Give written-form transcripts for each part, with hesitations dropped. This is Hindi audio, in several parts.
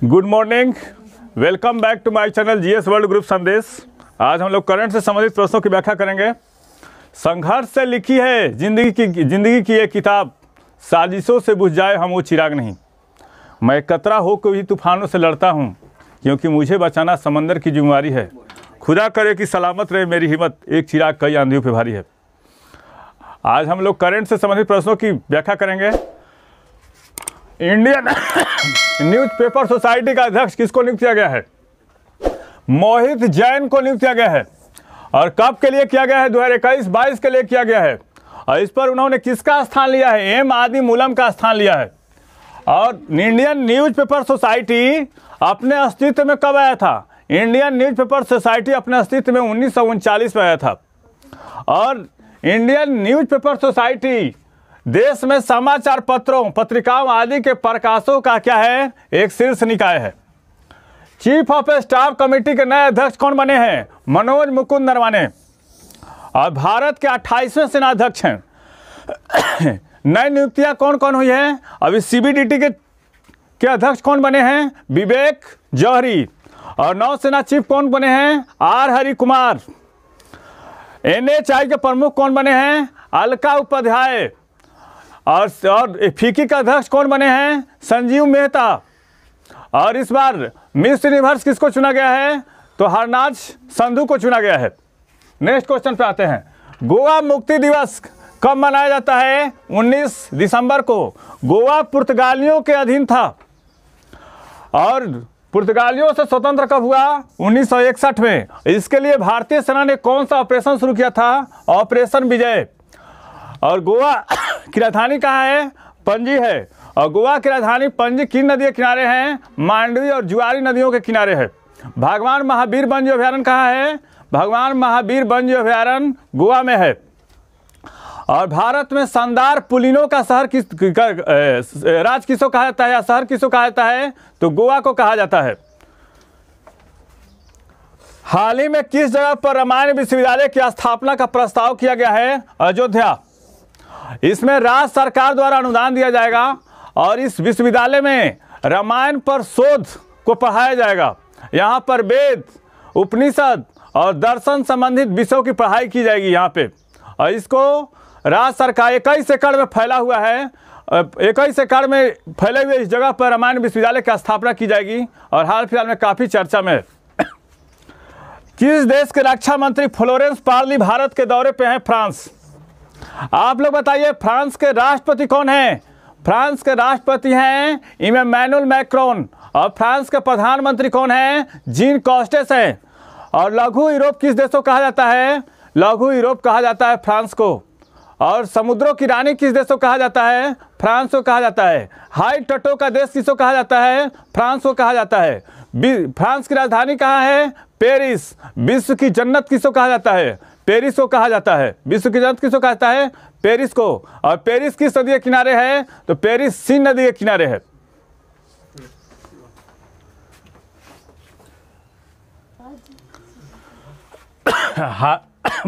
Good morning, welcome back to my channel GS World Group Sandesh. आज हम लोग करंट से संबंधित प्रश्नों की व्याख्या करेंगे। संघर्ष से लिखी है जिंदगी की ये किताब, साजिशों से बुझ जाए हम वो चिराग नहीं। मैं कतरा हो के भी तूफानों से लड़ता हूँ, क्योंकि मुझे बचाना समंदर की जिम्मेवारी है। खुदा करे कि सलामत रहे मेरी हिम्मत, एक चिराग कई आंधियों पे भारी है। आज हम लोग करंट से संबंधित प्रश्नों की व्याख्या करेंगे। इंडियन न्यूज़पेपर सोसाइटी का अध्यक्ष किसको नियुक्त किया गया है? मोहित जैन को नियुक्त किया गया है। और कब के लिए किया गया है? 2021-22 के लिए किया गया है। और इस पर उन्होंने किसका स्थान लिया है? एम आदि मूलम का स्थान लिया है। और इंडियन न्यूज़पेपर सोसाइटी अपने अस्तित्व में कब आया था? इंडियन न्यूज़पेपर सोसाइटी अपने अस्तित्व में 1939 में आया था। और इंडियन न्यूज़पेपर सोसाइटी देश में समाचार पत्रों, पत्रिकाओं आदि के प्रकाशों का क्या है? एक शीर्ष निकाय है। चीफ ऑफ स्टाफ कमेटी के नए अध्यक्ष कौन बने हैं? मनोज मुकुंद नरवाने। और भारत के 28वें सेनाध्यक्ष हैं। नई नियुक्तियां कौन कौन हुई हैं? अभी सीबीडीटी के अध्यक्ष कौन बने हैं? विवेक जौहरी। और नौसेना चीफ कौन बने हैं? आर हरि कुमार। एनएचआई के प्रमुख कौन बने हैं? अलका उपाध्याय। और फीकी का अध्यक्ष कौन बने हैं? संजीव मेहता। और इस बार मिस यूनिवर्स किसको चुना गया है? तो हरनाज संधू को चुना गया है। नेक्स्ट क्वेश्चन पे आते हैं। गोवा मुक्ति दिवस कब मनाया जाता है? 19 दिसंबर को। गोवा पुर्तगालियों के अधीन था। और पुर्तगालियों से स्वतंत्र कब हुआ? 1961 में। इसके लिए भारतीय सेना ने कौन सा ऑपरेशन शुरू किया था? ऑपरेशन विजय। और गोवा की राजधानी कहाँ है? पणजी है। और गोवा की राजधानी पणजी किन नदी के किनारे हैं? मांडवी और जुआरी नदियों के किनारे है। भगवान महावीर वन्य अभयारण्य कहाँ है? भगवान महावीर वन्य अभयारण्य गोवा में है। और भारत में शानदार पुलिनों का शहर राज्य किसको कहा जाता है या शहर किसको कहा जाता है? तो गोवा को कहा जाता है। हाल ही में किस जगह पर रामायण विश्वविद्यालय की स्थापना का प्रस्ताव किया गया है? अयोध्या। इसमें राज्य सरकार द्वारा अनुदान दिया जाएगा और इस विश्वविद्यालय में रामायण पर शोध को पढ़ाया जाएगा। यहाँ पर वेद, उपनिषद और दर्शन संबंधित विषयों की पढ़ाई की जाएगी यहाँ पे। और इसको राज्य सरकार 21 एकड़ में फैला हुआ है। 21 एकड़ में फैले हुए इस जगह पर रामायण विश्वविद्यालय की स्थापना की जाएगी और हाल फिलहाल में काफ़ी चर्चा में है। किस देश के रक्षा मंत्री फ्लोरेंस पार्ली भारत के दौरे पे हैं? फ्रांस। आप लोग बताइए, फ्रांस के राष्ट्रपति कौन हैं? फ्रांस के राष्ट्रपति हैं इमैनुअल मैक्रोन। और फ्रांस के प्रधानमंत्री कौन हैं? जीन कॉस्टेस हैं। और लघु यूरोप किस देश को कहा जाता है? लघु यूरोप कहा जाता है फ्रांस को। और समुद्रों की रानी किस देश को कहा जाता है? फ्रांस को कहा जाता है। हाई तटों का देश किसको कहा जाता है? फ्रांस को कहा जाता है। फ्रांस की राजधानी कहाँ है? पेरिस। विश्व की जन्नत किसको कहा जाता है? पेरिस को कहा जाता है। विश्व की जन्नत किसको कहता है? पेरिस को। और पेरिस किस नदी के किनारे है? तो पेरिस सीन नदी के किनारे है।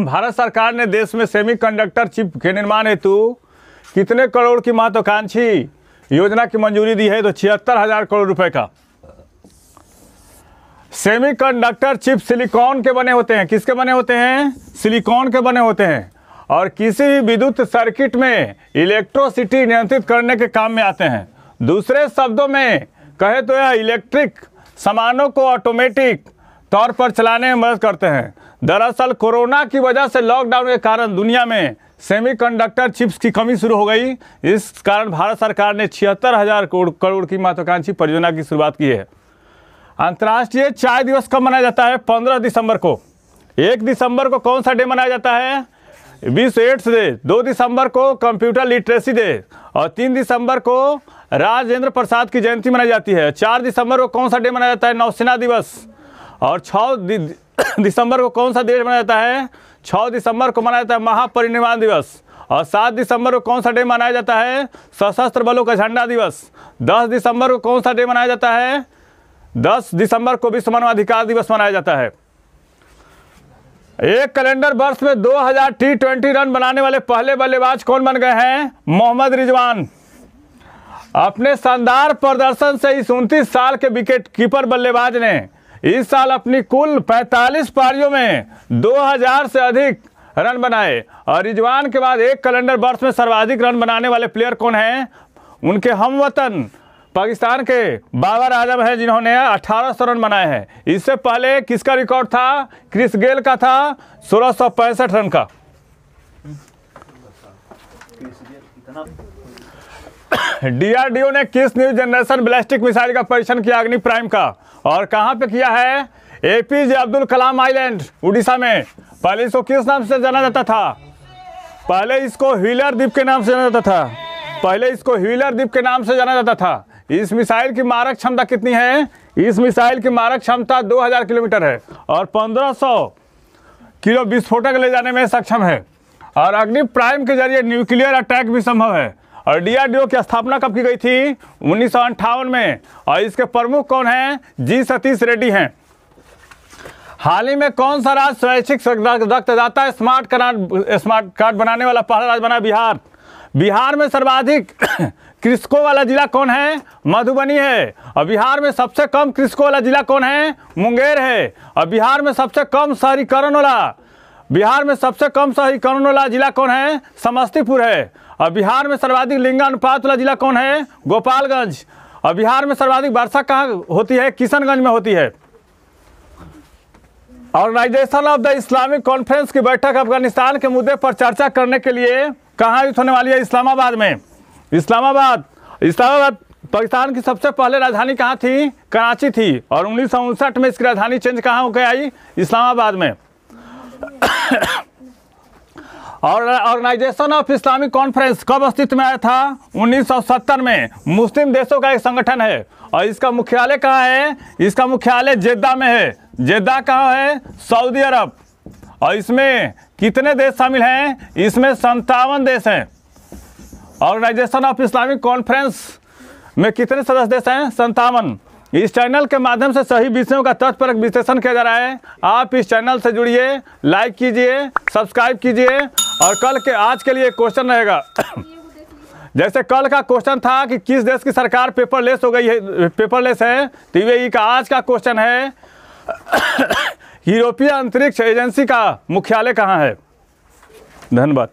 भारत सरकार ने देश में सेमीकंडक्टर चिप के निर्माण हेतु कितने करोड़ की महत्वाकांक्षी योजना की मंजूरी दी है? तो 76,000 करोड़ रुपए का। सेमीकंडक्टर चिप सिलिकॉन के बने होते हैं। किसके बने होते हैं? सिलिकॉन के बने होते हैं। और किसी भी विद्युत सर्किट में इलेक्ट्रिसिटी नियंत्रित करने के काम में आते हैं। दूसरे शब्दों में कहे तो यह इलेक्ट्रिक सामानों को ऑटोमेटिक तौर पर चलाने में मदद करते हैं। दरअसल कोरोना की वजह से लॉकडाउन के कारण दुनिया में सेमीकंडक्टर चिप्स की कमी शुरू हो गई। इस कारण भारत सरकार ने 76,000 करोड़ की महत्वाकांक्षी परियोजना की शुरुआत की है। अंतर्राष्ट्रीय चाय दिवस कब मनाया जाता है? 15 दिसंबर को। 1 दिसंबर को कौन सा डे मनाया जाता है? विश्व एड्स डे। 2 दिसंबर को कंप्यूटर लिटरेसी डे। और 3 दिसंबर को राजेंद्र प्रसाद की जयंती मनाई जाती है। 4 दिसंबर को कौन सा डे मनाया जाता है? नौसेना दिवस। और 6 दिसंबर को कौन सा डे मनाया जाता है? 6 दिसंबर को मनाया जाता है महापरिनिर्वाण दिवस। और 7 दिसंबर को कौन सा डे मनाया जाता है? सशस्त्र बलों का झंडा दिवस। 10 दिसंबर को कौन सा डे मनाया जाता है? 10 दिसंबर को विश्व मानवाधिकार दिवस मनाया जाता है। एक कैलेंडर वर्ष में 2000 T20 रन बनाने वाले पहले बल्लेबाज कौन बन गए हैं? मोहम्मद रिजवान। अपने शानदार प्रदर्शन से इस 29 साल के विकेट कीपर बल्लेबाज ने इस साल अपनी कुल 45 पारियों में 2000 से अधिक रन बनाए। और रिजवान के बाद एक कैलेंडर वर्ष में सर्वाधिक रन बनाने वाले प्लेयर कौन हैं? उनके हमवतन पाकिस्तान के बाबर आजम हैं, जिन्होंने 1800 रन बनाए हैं। इससे पहले किसका रिकॉर्ड था? क्रिस गेल का था 1665 रन का। डीआरडीओ ने किस न्यू जनरेशन बैलिस्टिक मिसाइल का परीक्षण किया? अग्नि प्राइम का। और कहां पे किया है? एपीजे अब्दुल कलाम आइलैंड, उड़ीसा में। पहले इसको किस नाम से जाना जाता था? पहले इसको व्हीलर द्वीप के नाम से जाना जाता था। इस मिसाइल की मारक क्षमता कितनी है? इस मिसाइल की मारक क्षमता 2000 किलोमीटर है और 1500 किलो विस्फोटक ले जाने में सक्षम है। और अग्नि प्राइम के जरिए न्यूक्लियर अटैक भी संभव है। और डीआरडीओ की स्थापना कब की गई थी? 1958 में। और इसके प्रमुख कौन हैं? जी सतीश रेड्डी हैं। हाल ही में कौन सा राज्य स्वैच्छिक रक्तदाता स्मार्ट कार्ड बनाने वाला पहला राज्य बना? बिहार। बिहार में सर्वाधिक कृषकों वाला जिला कौन है? मधुबनी है। और बिहार में सबसे कम कृषकों वाला जिला कौन है? मुंगेर है। और बिहार में सबसे कम शहरीकरण वाला जिला कौन है? समस्तीपुर है। और बिहार में सर्वाधिक लिंगानुपात वाला जिला कौन है? गोपालगंज। और बिहार में सर्वाधिक वर्षा कहाँ होती है? किशनगंज में होती है। Organisation of the Islamic Conference की बैठक अफगानिस्तान के मुद्दे पर चर्चा करने के लिए कहाँ आयोजित होने वाली है? इस्लामाबाद में। इस्लामाबाद पाकिस्तान की सबसे पहले राजधानी कहाँ थी? कराची थी। और 1959 में इसकी राजधानी चेंज कहाँ होकर आई? इस्लामाबाद में। और ऑर्गेनाइजेशन ऑफ इस्लामिक कॉन्फ्रेंस कब अस्तित्व में आया था? 1970 में। मुस्लिम देशों का एक संगठन है। और इसका मुख्यालय कहाँ है? इसका मुख्यालय जेद्दा में है। जेद्दा कहाँ है? सऊदी अरब। और इसमें कितने देश शामिल हैं? इसमें 57 देश हैं। ऑर्गेनाइजेशन ऑफ इस्लामिक कॉन्फ्रेंस में कितने सदस्य देश हैं? 57। इस चैनल के माध्यम से सही विषयों का तथ्यपरक विश्लेषण किया जा रहा है। आप इस चैनल से जुड़िए, लाइक कीजिए, सब्सक्राइब कीजिए। और कल के आज के लिए क्वेश्चन रहेगा जैसे कल का क्वेश्चन था कि किस देश की सरकार पेपरलेस है, तो यूएई का। आज का क्वेश्चन है यूरोपीय अंतरिक्ष एजेंसी का मुख्यालय कहाँ है? धन्यवाद।